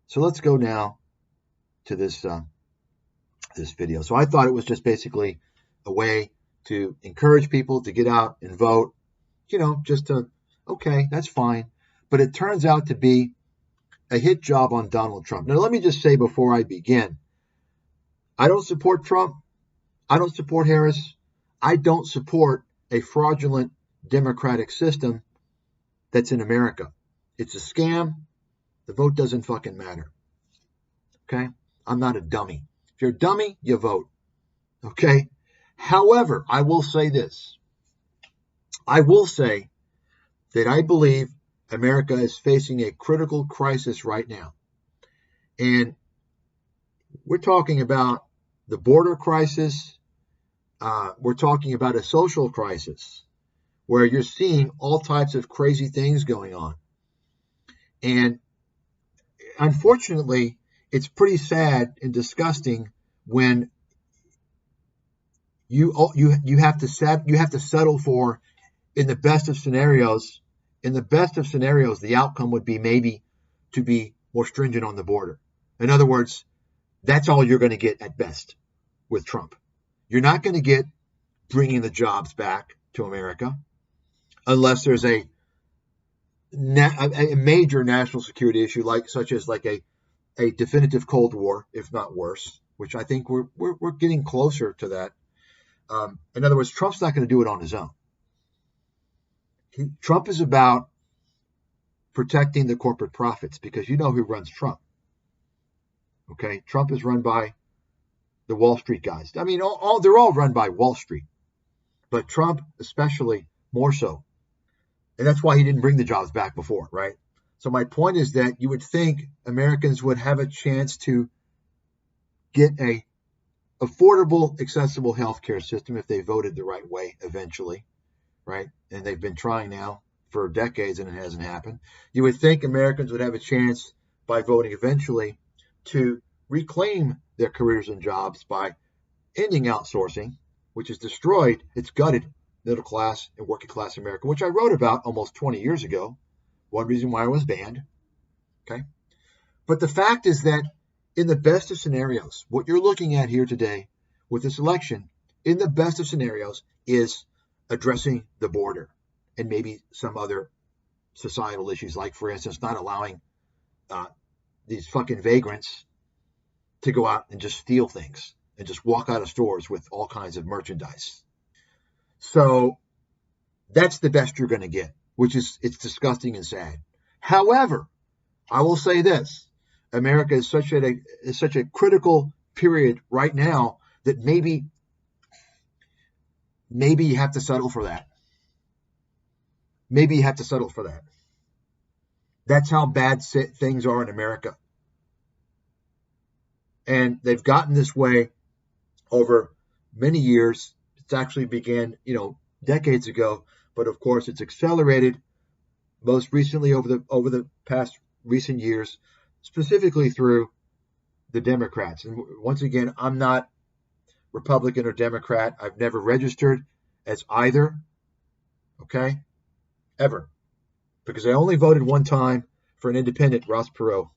So let's go now to this this video. So I thought it was just basically a way to encourage people to get out and vote, just to, okay, that's fine. But it turns out to be a hit job on Donald Trump. Now, let me just say before I begin, I don't support Trump. I don't support Harris. I don't support a fraudulent democratic system that's in America. It's a scam. The vote doesn't fucking matter. Okay? I'm not a dummy. If you're a dummy, you vote. Okay? However, I will say this. I will say that I believe America is facing a critical crisis right now. And we're talking about the border crisis. We're talking about a social crisis where you're seeing all types of crazy things going on. And unfortunately, it's pretty sad and disgusting when you have to settle for, in the best of scenarios, the outcome would be maybe to be more stringent on the border. In other words, that's all you're going to get at best with Trump. You're not going to get bringing the jobs back to America unless there's a major national security issue, such as a definitive Cold War, if not worse, which I think we're getting closer to that. In other words, Trump's not going to do it on his own. Trump is about protecting the corporate profits, because you know who runs Trump. Okay, Trump is run by the Wall Street guys. I mean, they're all run by Wall Street, but Trump especially more so. And that's why he didn't bring the jobs back before, right? So my point is that you would think Americans would have a chance to get a affordable, accessible healthcare system if they voted the right way eventually, right? And they've been trying now for decades and it hasn't happened. You would think Americans would have a chance by voting eventually to reclaim their careers and jobs by ending outsourcing, which has destroyed, it's gutted middle class and working class America, which I wrote about almost 20 years ago. One reason why I was banned. Okay. But the fact is that in the best of scenarios, what you're looking at here today with this election, in the best of scenarios, is addressing the border and maybe some other societal issues, like, for instance, not allowing these fucking vagrants to go out and just steal things and just walk out of stores with all kinds of merchandise. So that's the best you're going to get, it's disgusting and sad. However, I will say this. America is such a critical period right now that maybe you have to settle for that. Maybe you have to settle for that. That's how bad things are in America. And they've gotten this way over many years. It's actually began, decades ago, but of course it's accelerated most recently over the past recent years, specifically through the Democrats. And once again, I'm not Republican or Democrat. I've never registered as either, okay, ever, because I only voted one time for an independent, Ross Perot.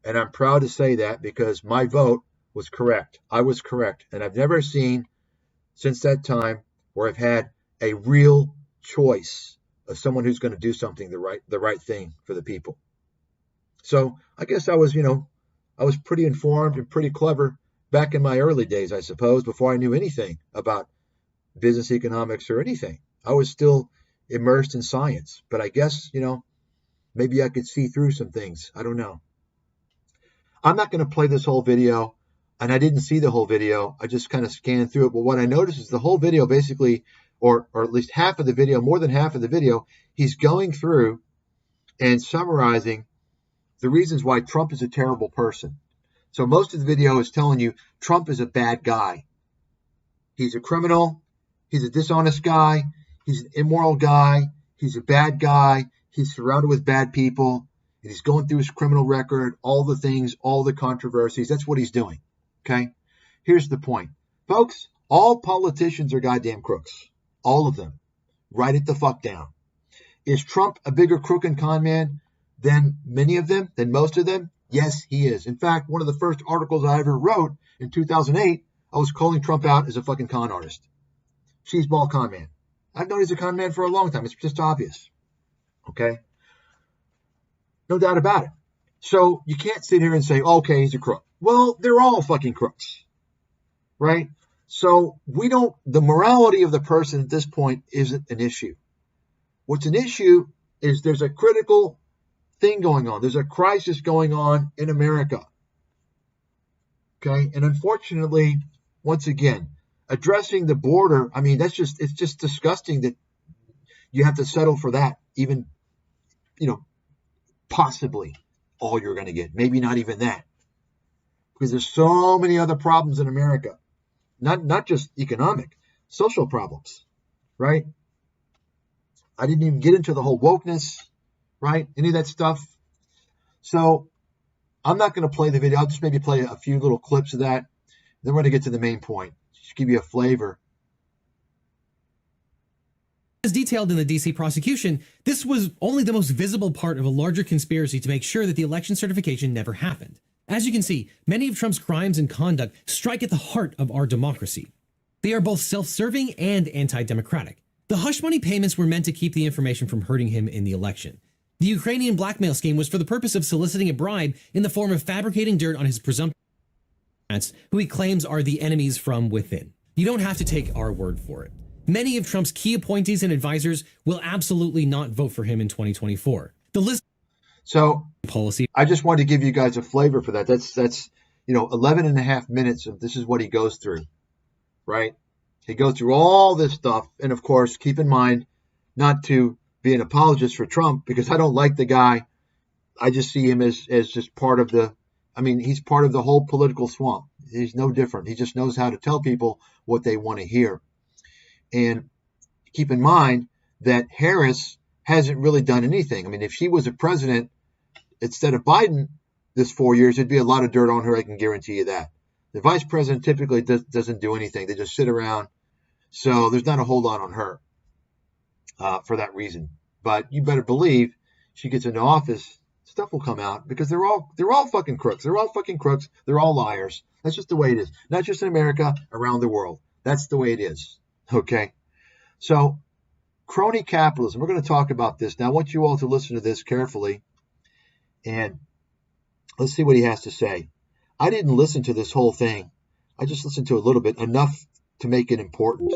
And I'm proud to say that because my vote was correct. I was correct. And I've never seen since that time where I've had a real choice of someone who's going to do something the right thing for the people. So I guess I was pretty informed and pretty clever back in my early days, I suppose, before I knew anything about business economics or anything. I was still immersed in science, but I guess, maybe I could see through some things. I don't know. I'm not going to play this whole video, and I didn't see the whole video. I just kind of scanned through it. But what I noticed is the whole video basically, or at least half of the video, more than half of the video, he's going through and summarizing the reasons why Trump is a terrible person. So most of the video is telling you Trump is a bad guy. He's a criminal. He's a dishonest guy. He's an immoral guy. He's a bad guy. He's surrounded with bad people. And he's going through his criminal record, all the things, all the controversies. That's what he's doing. Okay? Here's the point. Folks, all politicians are goddamn crooks. All of them. Write it the fuck down. Is Trump a bigger crook and con man than many of them, than most of them? Yes, he is. In fact, one of the first articles I ever wrote in 2008, I was calling Trump out as a fucking con artist. Cheeseball con man. I've known he's a con man for a long time. It's just obvious. Okay? No doubt about it. So you can't sit here and say, okay, he's a crook. Well, they're all fucking crooks. Right? So the morality of the person at this point isn't an issue. What's an issue is there's a critical thing going on. There's a crisis going on in America. Okay? And unfortunately, once again, addressing the border, I mean, it's just disgusting that you have to settle for that, even, possibly all you're going to get. Maybe not even that. Because there's so many other problems in America. Not just economic, social problems, right? I didn't even get into the whole wokeness, right? Any of that stuff. So I'm not going to play the video. I'll just maybe play a few little clips of that. Then we're going to get to the main point. Just give you a flavor. As detailed in the DC prosecution, this was only the most visible part of a larger conspiracy to make sure that the election certification never happened. As you can see, many of Trump's crimes and conduct strike at the heart of our democracy. They are both self-serving and anti-democratic. The hush money payments were meant to keep the information from hurting him in the election. The Ukrainian blackmail scheme was for the purpose of soliciting a bribe in the form of fabricating dirt on his presumptive who he claims are the enemies from within. You don't have to take our word for it. Many of Trump's key appointees and advisors will absolutely not vote for him in 2024. The list policy. I just wanted to give you guys a flavor for that. That's 11 and a half minutes of this is what he goes through, right? He goes through all this stuff. And of course, keep in mind not to be an apologist for Trump because I don't like the guy. I just see him as just part of he's part of the whole political swamp. He's no different. He just knows how to tell people what they want to hear. And keep in mind that Harris hasn't really done anything. I mean, if she was a president instead of Biden this 4 years, there'd be a lot of dirt on her. I can guarantee you that. The vice president typically doesn't do anything. They just sit around. So there's not a whole lot on her for that reason. But you better believe she gets into office, stuff will come out because they're all fucking crooks. They're all fucking crooks. They're all liars. That's just the way it is. Not just in America, around the world. That's the way it is. Okay. So crony capitalism. We're going to talk about this. Now I want you all to listen to this carefully. And let's see what he has to say. I didn't listen to this whole thing. I just listened to a little bit, enough to make it important.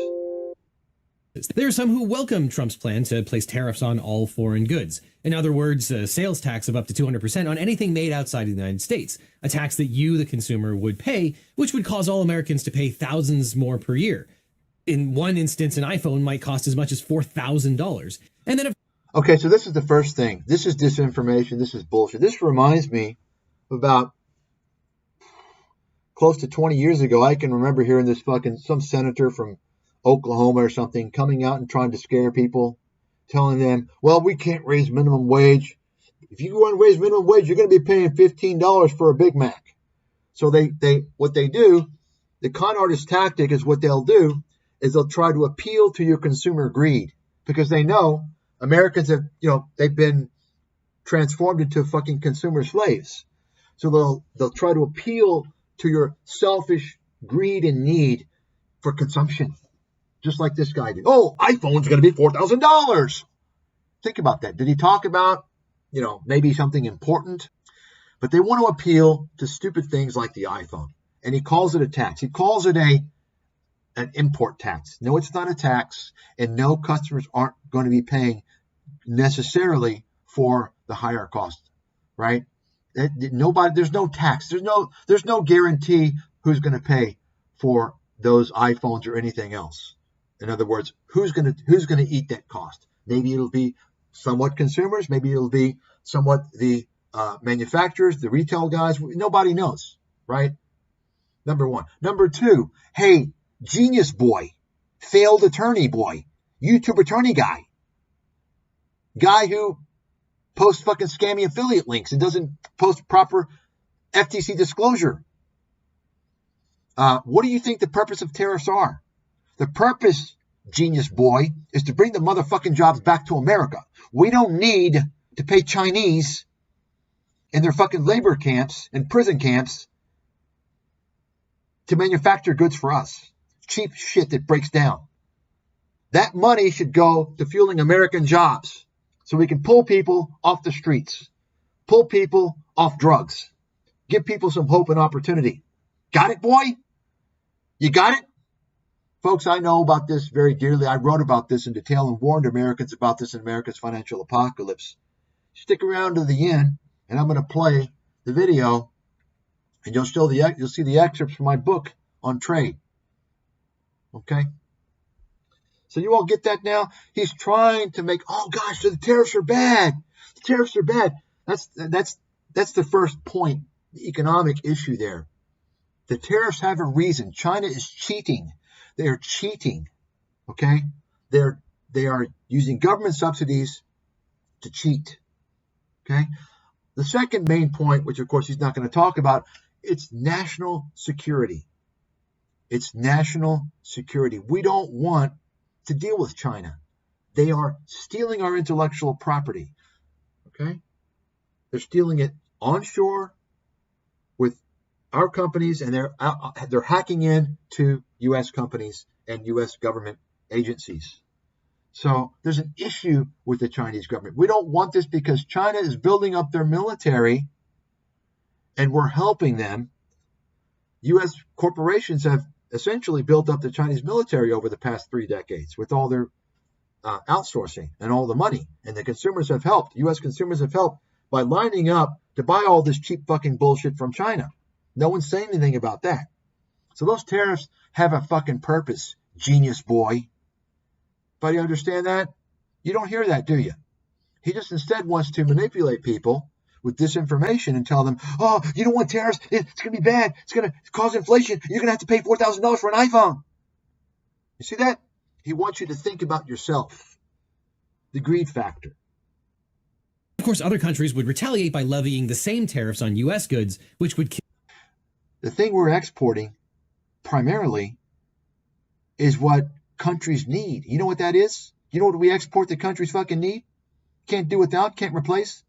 There are some who welcome Trump's plan to place tariffs on all foreign goods. In other words, a sales tax of up to 200% on anything made outside of the United States, a tax that you, the consumer, would pay, which would cause all Americans to pay thousands more per year. In one instance, an iPhone might cost as much as $4,000. And then okay, so this is the first thing. This is disinformation. This is bullshit. This reminds me of about close to 20 years ago. I can remember hearing this some senator from Oklahoma or something coming out and trying to scare people, telling them, well, we can't raise minimum wage. If you want to raise minimum wage, you're going to be paying $15 for a Big Mac. So what they do, the con artist tactic is what they'll do is they'll try to appeal to your consumer greed because they know Americans have, they've been transformed into fucking consumer slaves. So they'll try to appeal to your selfish greed and need for consumption. Just like this guy did. Oh, iPhone's going to be $4,000. Think about that. Did he talk about, maybe something important? But they want to appeal to stupid things like the iPhone. And he calls it a tax. He calls it an import tax. No, it's not a tax. And no, customers aren't going to be paying necessarily for the higher cost, right? There's no tax. There's no guarantee who's going to pay for those iPhones or anything else. In other words, who's going to eat that cost? Maybe it'll be somewhat consumers. Maybe it'll be somewhat the manufacturers, the retail guys. Nobody knows, right? Number one. Number two, hey, genius boy, failed attorney boy, YouTube attorney guy who posts fucking scammy affiliate links and doesn't post proper FTC disclosure. What do you think the purpose of tariffs are? The purpose, genius boy, is to bring the motherfucking jobs back to America. We don't need to pay Chinese in their fucking labor camps and prison camps to manufacture goods for us. Cheap shit that breaks down. That money should go to fueling American jobs so we can pull people off the streets, pull people off drugs, give people some hope and opportunity. Got it, boy? You got it? Folks, I know about this very dearly. I wrote about this in detail and warned Americans about this in America's Financial Apocalypse. Stick around to the end, and I'm going to play the video, and you'll see the excerpts from my book on trade. Okay? So you all get that now? He's trying to make, oh gosh, the tariffs are bad. The tariffs are bad. That's the first point, the economic issue there. The tariffs have a reason. China is cheating. They are cheating. Okay? They are using government subsidies to cheat. Okay? The second main point, which of course he's not going to talk about, it's national security. It's national security. We don't want to deal with China. They are stealing our intellectual property. Okay? They're stealing it onshore with our companies, and they're hacking in to U.S. companies and U.S. government agencies. So there's an issue with the Chinese government. We don't want this because China is building up their military, and we're helping them. U.S. corporations have essentially built up the Chinese military over the past 3 decades with all their outsourcing and all the money. And the consumers have helped. U.S. consumers have helped by lining up to buy all this cheap fucking bullshit from China. No one's saying anything about that. So those tariffs have a fucking purpose, genius boy. But you understand that? You don't hear that, do you? He just instead wants to manipulate people with disinformation and tell them, oh, you don't want tariffs? It's going to be bad. It's going to cause inflation. You're going to have to pay $4,000 for an iPhone. You see that? He wants you to think about yourself. The greed factor. Of course, other countries would retaliate by levying the same tariffs on U.S. goods, which would... The thing we're exporting primarily is what countries need. You know what that is? You know what we export that countries fucking need? Can't do without, can't replace?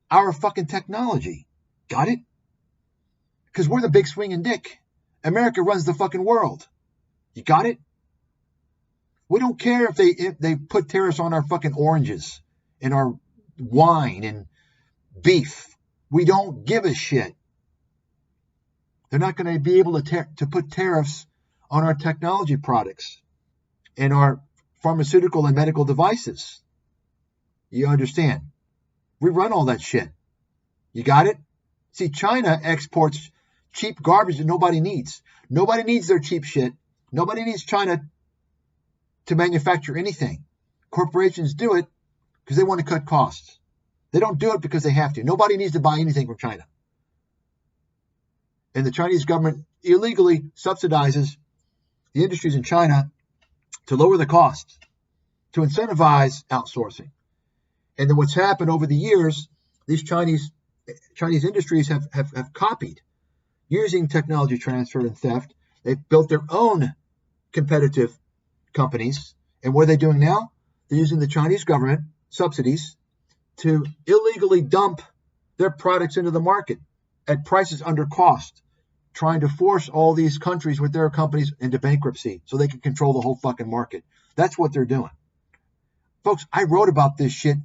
Our fucking technology. Got it? Because we're the big swinging dick. America runs the fucking world. You got it? We don't care if they put tariffs on our fucking oranges and our wine and beef. We don't give a shit. They're not going to be able to put tariffs on our technology products and our pharmaceutical and medical devices. You understand? We run all that shit. You got it? See, China exports cheap garbage that nobody needs. Nobody needs their cheap shit. Nobody needs China to manufacture anything. Corporations do it because they want to cut costs. They don't do it because they have to. Nobody needs to buy anything from China. And the Chinese government illegally subsidizes the industries in China to lower the costs, to incentivize outsourcing. And then what's happened over the years, these Chinese industries have copied using technology transfer and theft. They've built their own competitive companies. And what are they doing now? They're using the Chinese government subsidies to illegally dump their products into the market at prices under cost, trying to force all these countries with their companies into bankruptcy so they can control the whole fucking market. That's what they're doing. Folks, I wrote about this shit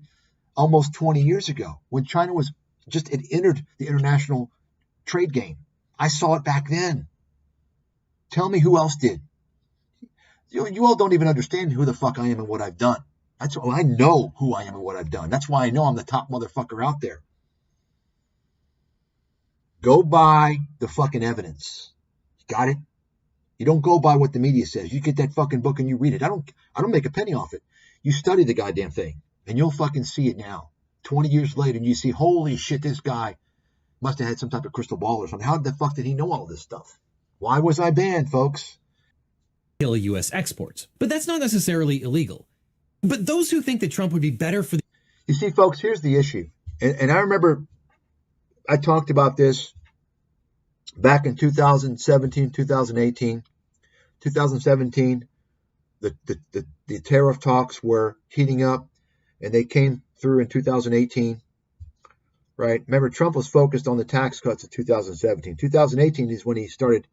almost 20 years ago when China it entered the international trade game. I saw it back then. Tell me who else did. You all don't even understand who the fuck I am and what I've done. I know who I am and what I've done. That's why I know I'm the top motherfucker out there. Go by the fucking evidence. Got it? You don't go by what the media says. You get that fucking book and you read it. I don't make a penny off it. You study the goddamn thing and you'll fucking see it now. 20 years later and you see, holy shit, this guy must have had some type of crystal ball or something. How the fuck did he know all this stuff? Why was I banned, folks? Kill U.S. exports. But that's not necessarily illegal. But those who think that Trump would be better for the... You see, folks, here's the issue. And I remember I talked about this back in 2017, 2018, 2017. The tariff talks were heating up, and they came through in 2018. right? Remember, Trump was focused on the tax cuts of 2017. 2018 is when he started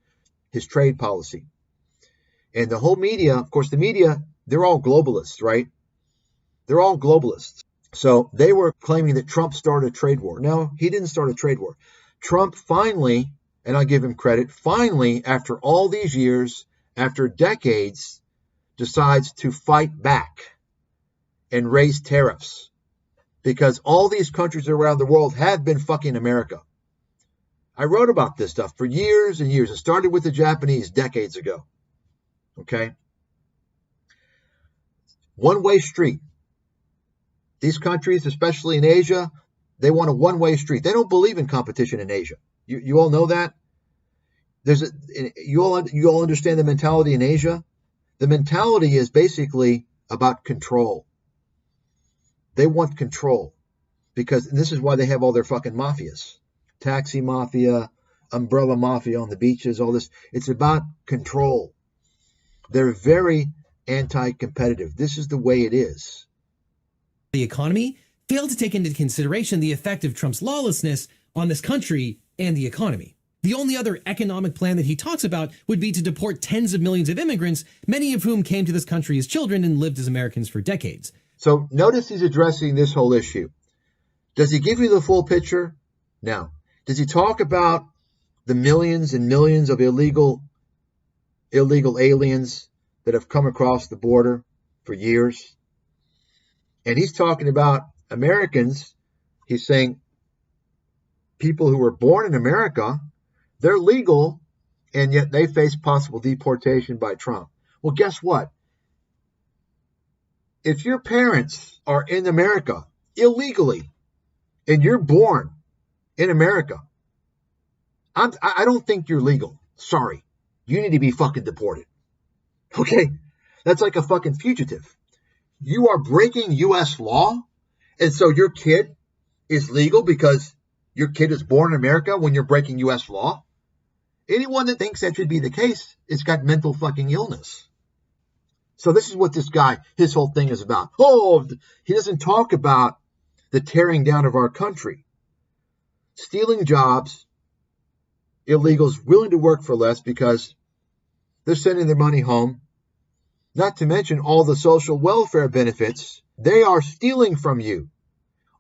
his trade policy. And the whole media, of course, the media, they're all globalists, right? They're all globalists. So they were claiming that Trump started a trade war. No, he didn't start a trade war. Trump finally, and I give him credit, finally, after all these years, after decades, decides to fight back and raise tariffs. Because all these countries around the world have been fucking America. I wrote about this stuff for years and years. It started with the Japanese decades ago. Okay? One-way street. These countries, especially in Asia, they want a one-way street. They don't believe in competition in Asia. You all know that? You all understand the mentality in Asia? The mentality is basically about control. They want control. Because this is why they have all their fucking mafias. Taxi mafia, umbrella mafia on the beaches, all this. It's about control. They're very anti-competitive. This is the way it is. The economy failed to take into consideration the effect of Trump's lawlessness on this country and the economy. The only other economic plan that he talks about would be to deport tens of millions of immigrants, many of whom came to this country as children and lived as Americans for decades. So notice he's addressing this whole issue. Does he give you the full picture? No. Does he talk about the millions and millions of illegal aliens that have come across the border for years? And he's talking about Americans. He's saying people who were born in America, they're legal, and yet they face possible deportation by Trump. Well, guess what? If your parents are in America illegally and you're born in America, I don't think you're legal. Sorry. You need to be fucking deported. Okay? That's like a fucking fugitive. You are breaking U.S. law, and so your kid is legal because your kid is born in America when you're breaking U.S. law? Anyone that thinks that should be the case has got mental fucking illness. So this is what this guy, his whole thing is about. Oh, he doesn't talk about the tearing down of our country. Stealing jobs, illegals willing to work for less because they're sending their money home. Not to mention all the social welfare benefits they are stealing from you.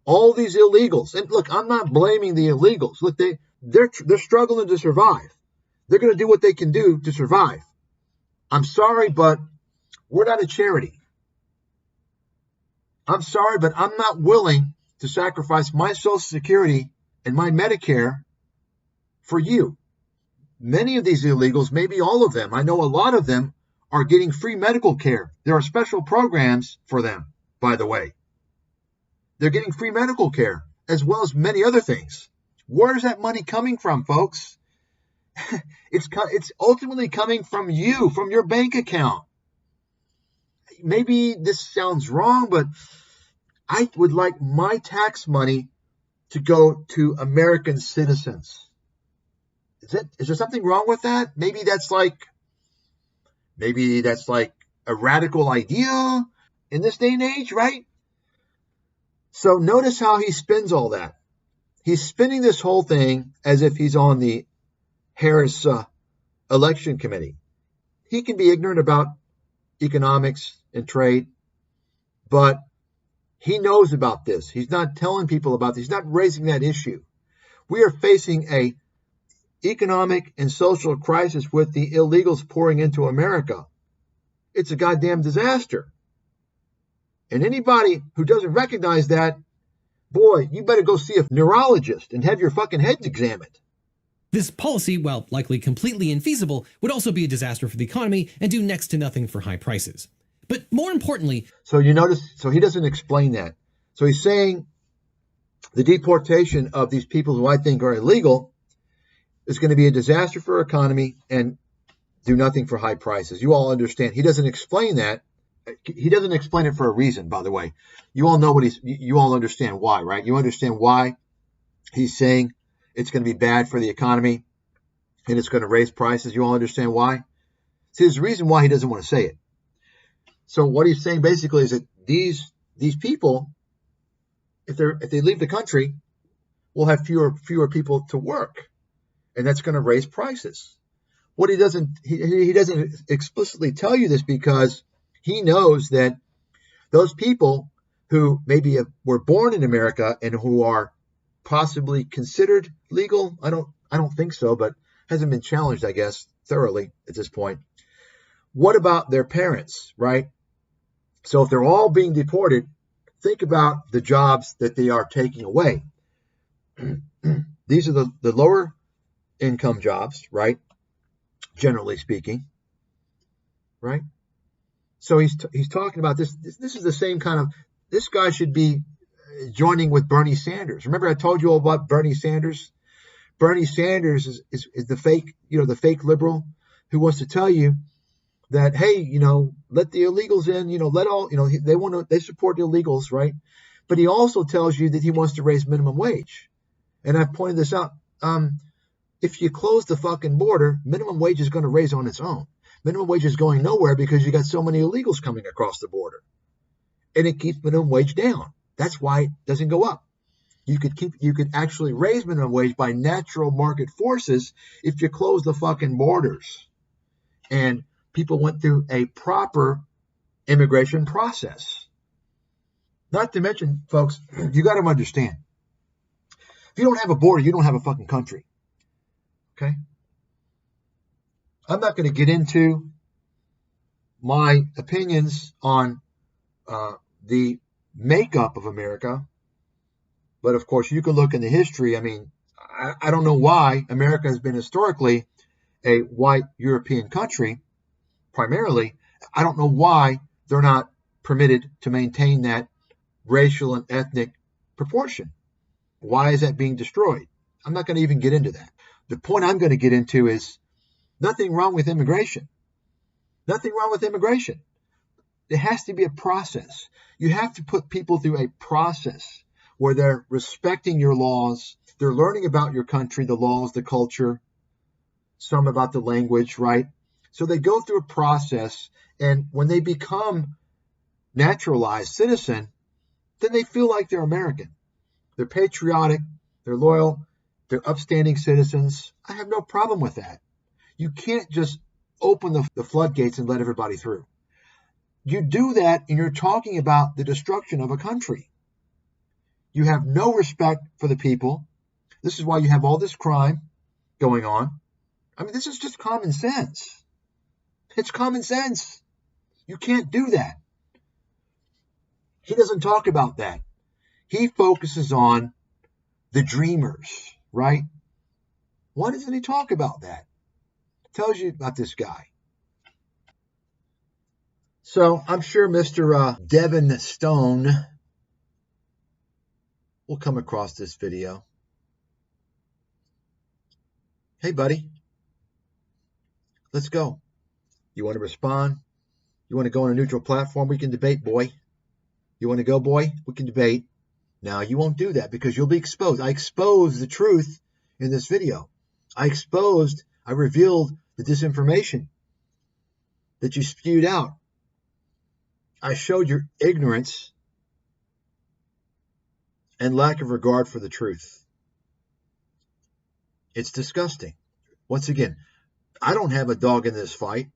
All these illegals. And look, I'm not blaming the illegals. Look, they're struggling to survive. They're going to do what they can do to survive. I'm sorry, but we're not a charity. I'm sorry, but I'm not willing to sacrifice my Social Security and my Medicare for you. Many of these illegals, maybe all of them, I know a lot of them, are getting free medical care. There are special programs for them, by the way. They're getting free medical care, as well as many other things. Where's that money coming from, folks? It's ultimately coming from you, from your bank account. Maybe this sounds wrong, but I would like my tax money to go to American citizens. Is there something wrong with that? Maybe that's like a radical idea in this day and age, right? So notice how he spins all that. He's spinning this whole thing as if he's on the Harris election committee. He can be ignorant about economics and trade, but he knows about this. He's not telling people about this. He's not raising that issue. We are facing a economic and social crisis with the illegals pouring into America. It's a goddamn disaster. And anybody who doesn't recognize that, boy, you better go see a neurologist and have your fucking heads examined. This policy, while likely completely infeasible, would also be a disaster for the economy and do next to nothing for high prices. But more importantly... So you notice, so he doesn't explain that. So he's saying the deportation of these people who I think are illegal is going to be a disaster for our economy and do nothing for high prices. You all understand. He doesn't explain that. He doesn't explain it for a reason, by the way. You all know you all understand why, right? You understand why he's saying it's going to be bad for the economy and it's going to raise prices. You all understand why? See, there's a reason why he doesn't want to say it. So what he's saying basically is that these people, if they leave the country, we'll have fewer people to work, and that's going to raise prices. What he doesn't explicitly tell you this because he knows that those people who maybe were born in America and who are possibly considered legal, I don't think so, but hasn't been challenged, I guess, thoroughly at this point. What about their parents, right? So if they're all being deported, think about the jobs that they are taking away. These are the lower income jobs, right? Generally speaking, right? So he's talking about this. This is the same kind of, this guy should be joining with Bernie Sanders. Remember I told you all about Bernie Sanders? Bernie Sanders is the fake, the fake liberal who wants to tell you that, hey, let the illegals in, let all, they support the illegals, right? But he also tells you that he wants to raise minimum wage. And I've pointed this out. If you close the fucking border, minimum wage is going to raise on its own. Minimum wage is going nowhere because you got so many illegals coming across the border. And it keeps minimum wage down. That's why it doesn't go up. You could actually raise minimum wage by natural market forces if you close the fucking borders. And people went through a proper immigration process. Not to mention, folks, you got to understand, if you don't have a border, you don't have a fucking country. Okay? I'm not going to get into my opinions on the makeup of America, but of course you can look in the history. I mean, I don't know why America has been historically a white European country, primarily. I don't know why they're not permitted to maintain that racial and ethnic proportion. Why is that being destroyed? I'm not going to even get into that. The point I'm going to get into is nothing wrong with immigration. Nothing wrong with immigration. There has to be a process. You have to put people through a process where they're respecting your laws. They're learning about your country, the laws, the culture, some about the language, right? So they go through a process, and when they become naturalized citizen, then they feel like they're American. They're patriotic, they're loyal, they're upstanding citizens. I have no problem with that. You can't just open the floodgates and let everybody through. You do that and you're talking about the destruction of a country. You have no respect for the people. This is why you have all this crime going on. I mean, this is just common sense. It's common sense. You can't do that. He doesn't talk about that. He focuses on the dreamers, right? Why doesn't he talk about that? It tells you about this guy. So I'm sure Mr. Devin Stone will come across this video. Hey, buddy, let's go. You want to respond? You want to go on a neutral platform? We can debate, boy. You want to go, boy? We can debate. Now, you won't do that because you'll be exposed. I exposed the truth in this video. I revealed the disinformation that you spewed out. I showed your ignorance and lack of regard for the truth. It's disgusting. Once again, I don't have a dog in this fight.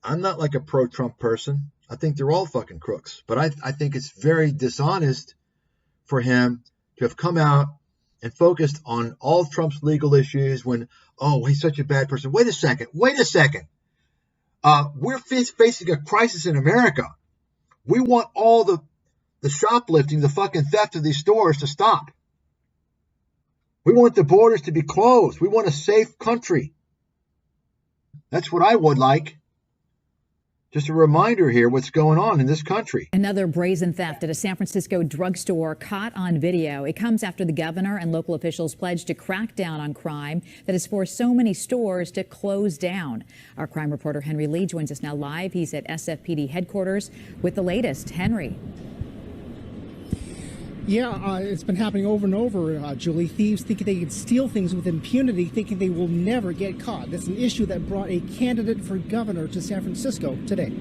I'm not like a pro-Trump person. I think they're all fucking crooks. But I think it's very dishonest for him to have come out and focused on all Trump's legal issues when, oh, he's such a bad person. Wait a second. We're facing a crisis in America. We want all the shoplifting, the fucking theft of these stores to stop. We want the borders to be closed. We want a safe country. That's what I would like. Just a reminder here what's going on in this country. Another brazen theft at a San Francisco drugstore caught on video. It comes after the governor and local officials pledged to crack down on crime that has forced so many stores to close down. Our crime reporter Henry Lee joins us now live. He's at SFPD headquarters with the latest. Henry. Yeah, it's been happening over and over, Julie. Thieves thinking they can steal things with impunity, thinking they will never get caught. That's an issue that brought a candidate for governor to San Francisco today.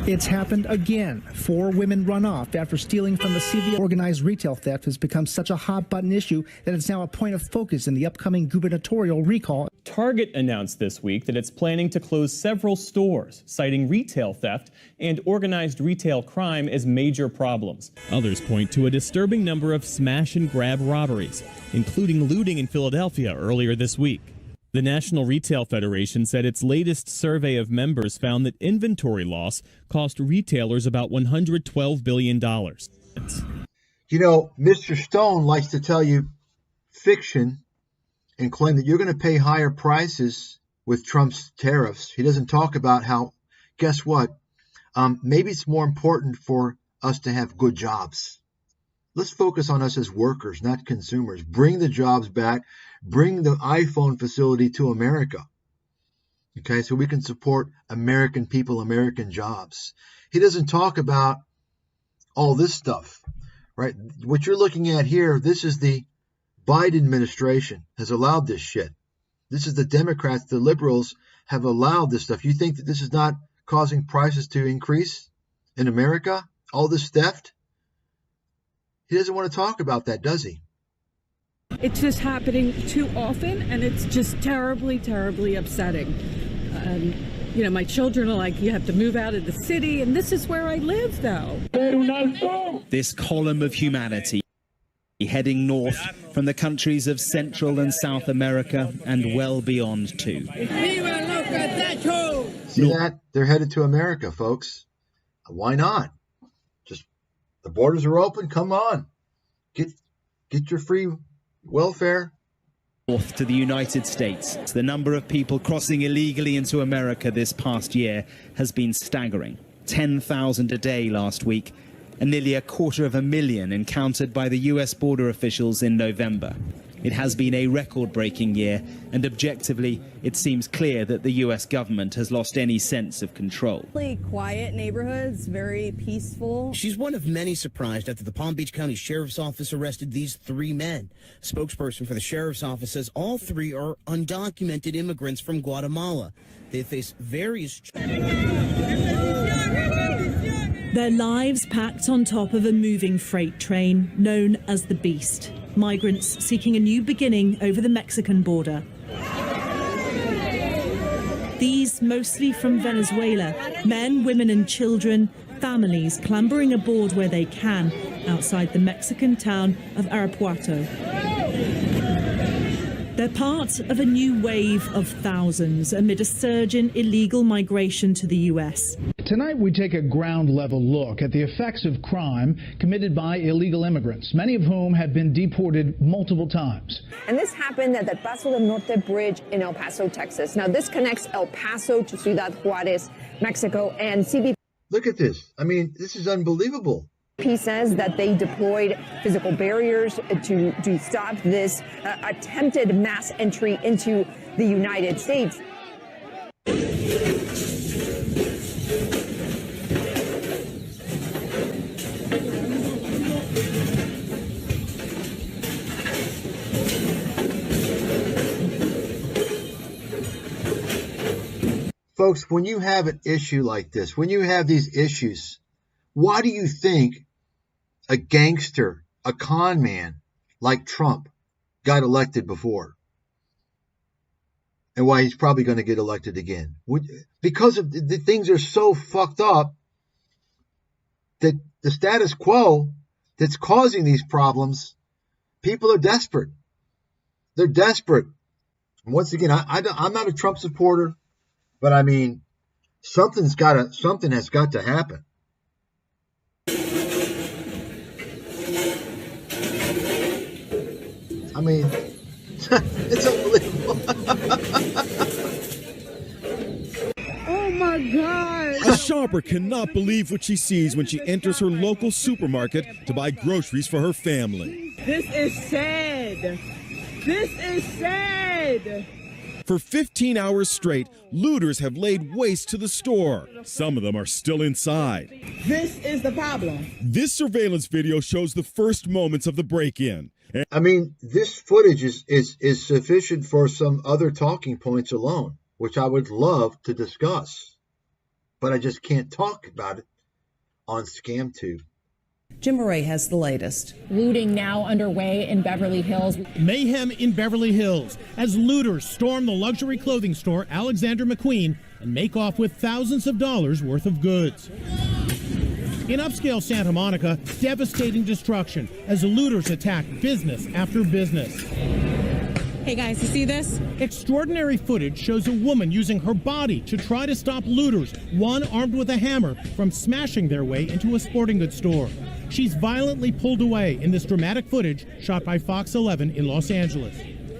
It's happened again. 4 women run off after stealing from the CVS. Organized retail theft has become such a hot-button issue that it's now a point of focus in the upcoming gubernatorial recall. Target announced this week that it's planning to close several stores, citing retail theft and organized retail crime as major problems. Others point to a disturbing number of smash-and-grab robberies, including looting in Philadelphia earlier this week. The National Retail Federation said its latest survey of members found that inventory loss cost retailers about $112 billion. You know, Mr. Stone likes to tell you fiction and claim that you're going to pay higher prices with Trump's tariffs. He doesn't talk about how, guess what? Maybe it's more important for us to have good jobs. Let's focus on us as workers, not consumers. Bring the jobs back. Bring the iPhone facility to America. Okay, so we can support American people, American jobs. He doesn't talk about all this stuff, right? What you're looking at here, this is the Biden administration has allowed this shit. This is the Democrats, the liberals have allowed this stuff. You think that this is not causing prices to increase in America? All this theft? He doesn't want to talk about that, does he? It's just happening too often, and it's just terribly, terribly upsetting. You know, my children are like, you have to move out of the city, and this is where I live, though. This column of humanity heading north from the countries of Central and South America and well beyond, too. See that? They're headed to America, folks. Why not? Just the borders are open. Come on. Get your free welfare. North to the United States. The number of people crossing illegally into America this past year has been staggering. 10,000 a day last week, and nearly 250,000 encountered by the US border officials in November. It has been a record-breaking year, and objectively, it seems clear that the US government has lost any sense of control. Quiet neighborhoods, very peaceful. She's one of many surprised after the Palm Beach County Sheriff's Office arrested these 3 men. A spokesperson for the Sheriff's Office says all 3 are undocumented immigrants from Guatemala. They face various... Their lives packed on top of a moving freight train known as the Beast. Migrants seeking a new beginning over the Mexican border. These mostly from Venezuela, men, women and children, families clambering aboard where they can outside the Mexican town of Arapuato. They're part of a new wave of thousands amid a surge in illegal migration to the U.S. Tonight, we take a ground-level look at the effects of crime committed by illegal immigrants, many of whom have been deported multiple times. And this happened at the Paso del Norte Bridge in El Paso, Texas. Now, this connects El Paso to Ciudad Juarez, Mexico, and CBP. Look at this. I mean, this is unbelievable. He says that they deployed physical barriers to stop this attempted mass entry into the United States. Folks, when you have an issue like this, when you have these issues, why do you think a gangster, a con man like Trump got elected before? And why he's probably going to get elected again? Because of the things are so fucked up that the status quo that's causing these problems, people are desperate. They're desperate. And once again, I'm not a Trump supporter, but I mean, something has got to happen. I mean, it's unbelievable. Oh my God. A shopper cannot believe what she sees when she enters her local supermarket to buy groceries for her family. This is sad. This is sad. For 15 hours straight, looters have laid waste to the store. Some of them are still inside. This is the problem. This surveillance video shows the first moments of the break-in. I mean, this footage is sufficient for some other talking points alone, which I would love to discuss. but I just can't talk about it on ScamTube. Jim Murray has the latest. Looting now underway in Beverly Hills. Mayhem in Beverly Hills as looters storm the luxury clothing store Alexander McQueen and make off with thousands of dollars worth of goods. In upscale Santa Monica, devastating destruction as looters attack business after business. Hey guys, you see this? Extraordinary footage shows a woman using her body to try to stop looters, one armed with a hammer, from smashing their way into a sporting goods store. She's violently pulled away in this dramatic footage shot by Fox 11 in Los Angeles.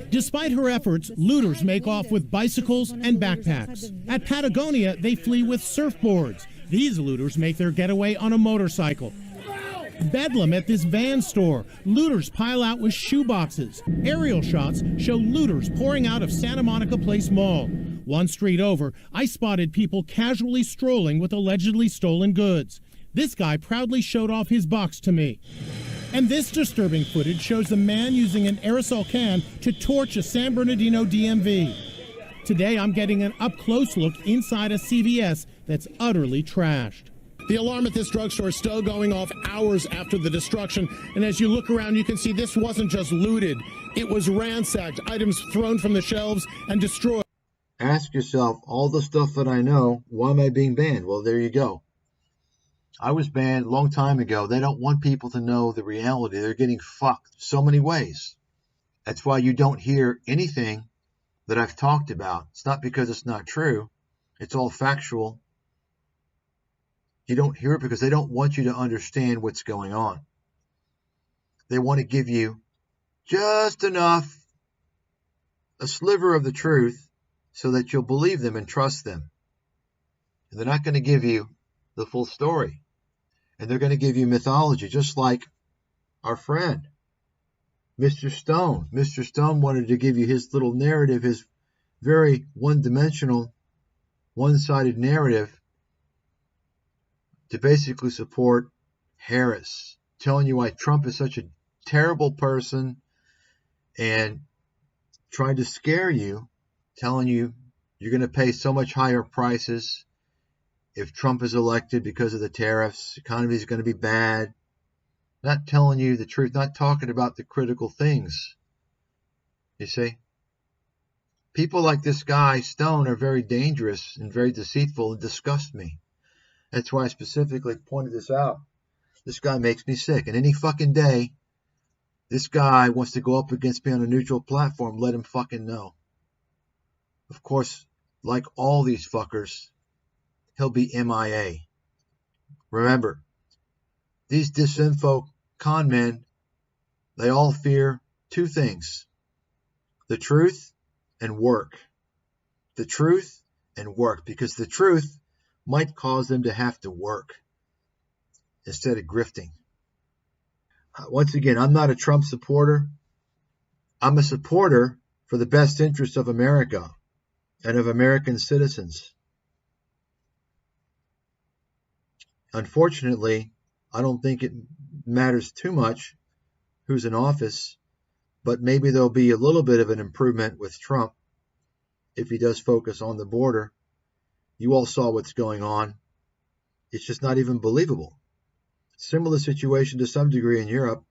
Despite her efforts, looters make off with bicycles and backpacks. At Patagonia, they flee with surfboards. These looters make their getaway on a motorcycle. Bedlam at this van store. Looters pile out with shoeboxes. Aerial shots show looters pouring out of Santa Monica Place Mall. One street over, I spotted people casually strolling with allegedly stolen goods. This guy proudly showed off his box to me. And this disturbing footage shows the man using an aerosol can to torch a San Bernardino DMV. Today, I'm getting an up-close look inside a CVS that's utterly trashed. The alarm at this drugstore is still going off hours after the destruction. And as you look around, you can see this wasn't just looted. It was ransacked, items thrown from the shelves and destroyed. Ask yourself, all the stuff that I know, why am I being banned? Well, there you go. I was banned a long time ago. They don't want people to know the reality. They're getting fucked so many ways. That's why you don't hear anything that I've talked about. It's not because it's not true. It's all factual. You don't hear it because they don't want you to understand what's going on. They want to give you just enough, a sliver of the truth, so that you'll believe them and trust them. And they're not going to give you the full story. And they're going to give you mythology, just like our friend, Mr. Stone. Mr. Stone wanted to give you his little narrative, his very one-dimensional, one-sided narrative, to basically support Harris, telling you why Trump is such a terrible person and trying to scare you, telling you you're going to pay so much higher prices if Trump is elected because of the tariffs. The economy is going to be bad. Not telling you the truth, not talking about the critical things. You see? People like this guy, Stone, are very dangerous and very deceitful and disgust me. That's why I specifically pointed this out. This guy makes me sick. And any fucking day, this guy wants to go up against me on a neutral platform, let him fucking know. Of course, like all these fuckers, he'll be MIA. Remember, these disinfo con men, they all fear two things: the truth and work. The truth and work, because the truth might cause them to have to work instead of grifting. Once again, I'm not a Trump supporter. I'm a supporter for the best interests of America and of American citizens. Unfortunately, I don't think it matters too much who's in office, but maybe there'll be a little bit of an improvement with Trump if he does focus on the border. You all saw what's going on. It's just not even believable. Similar situation to some degree in Europe.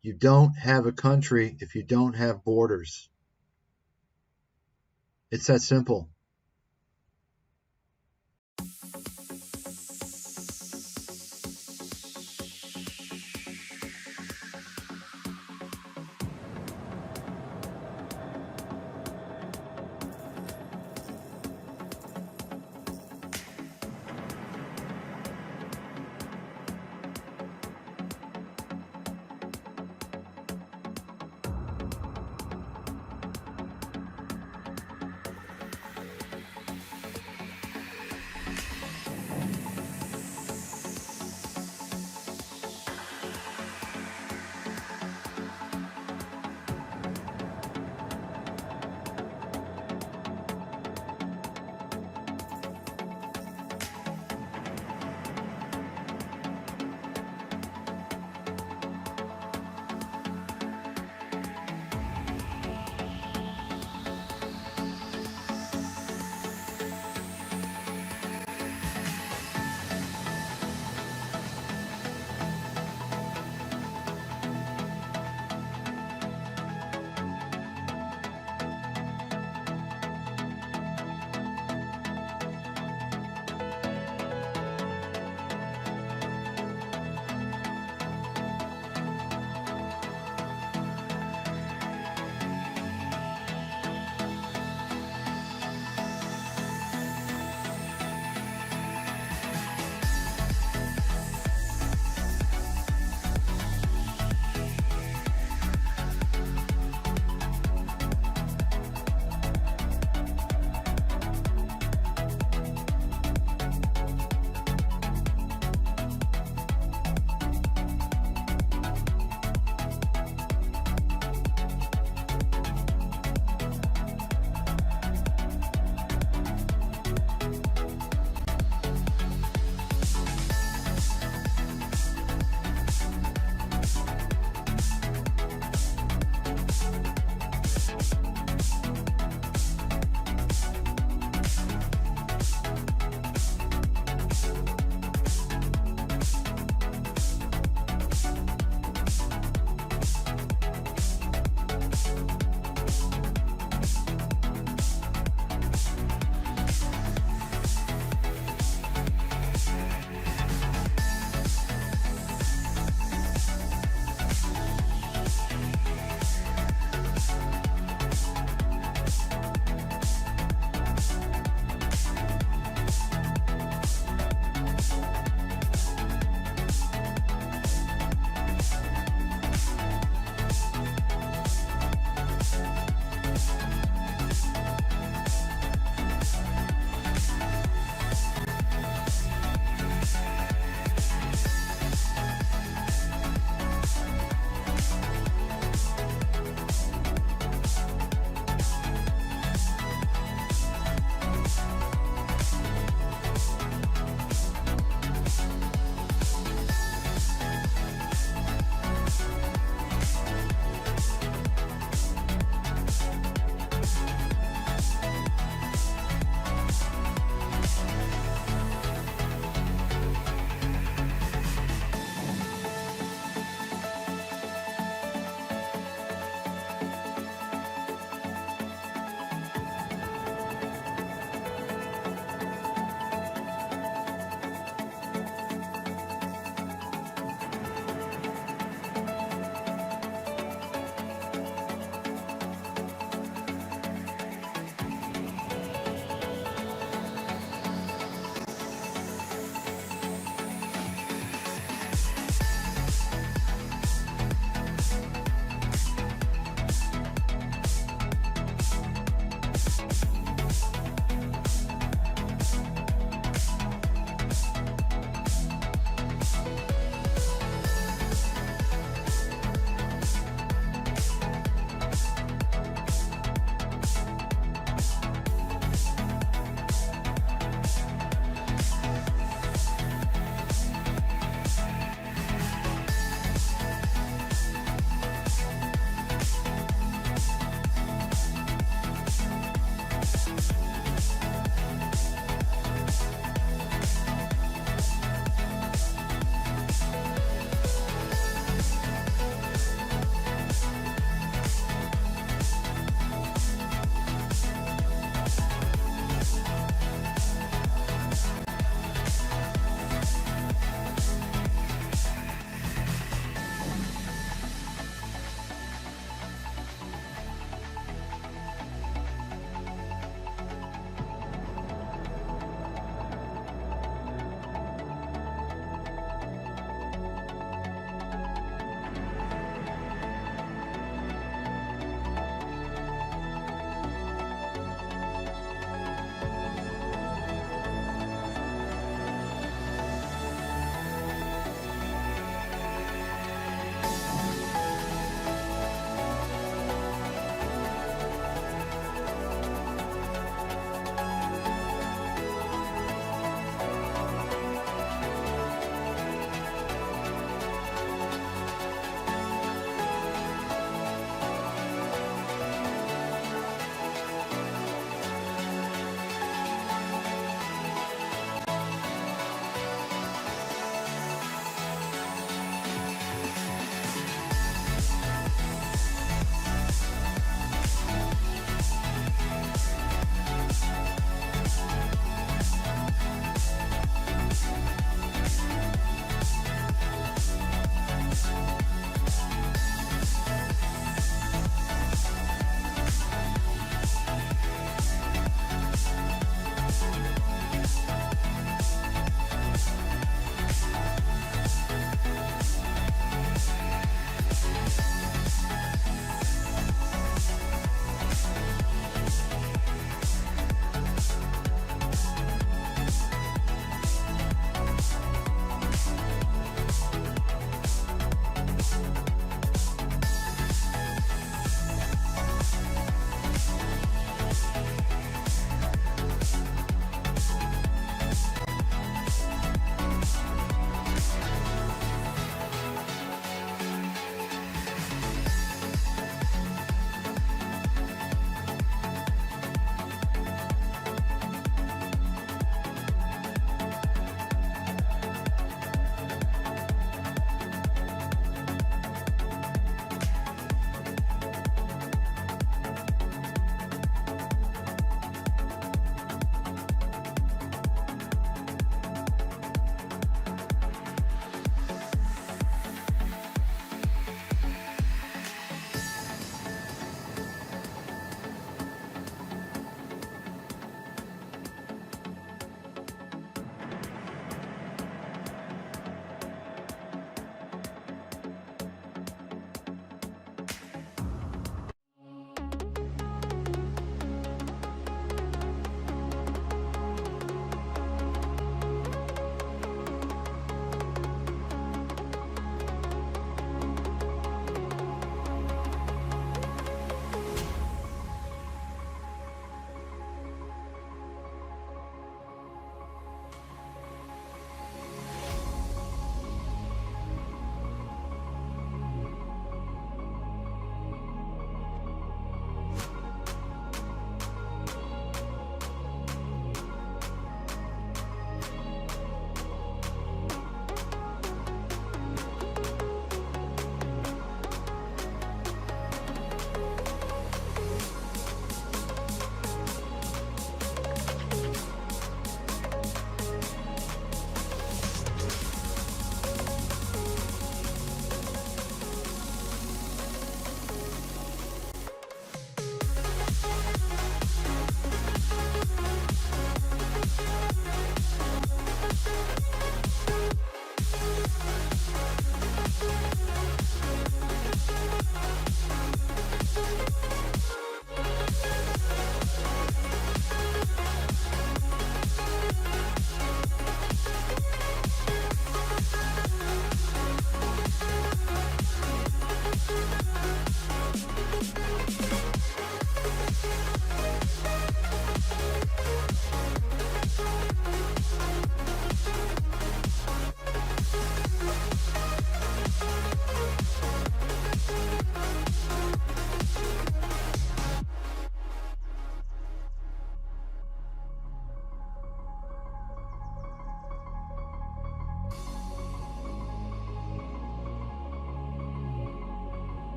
You don't have a country if you don't have borders. It's that simple.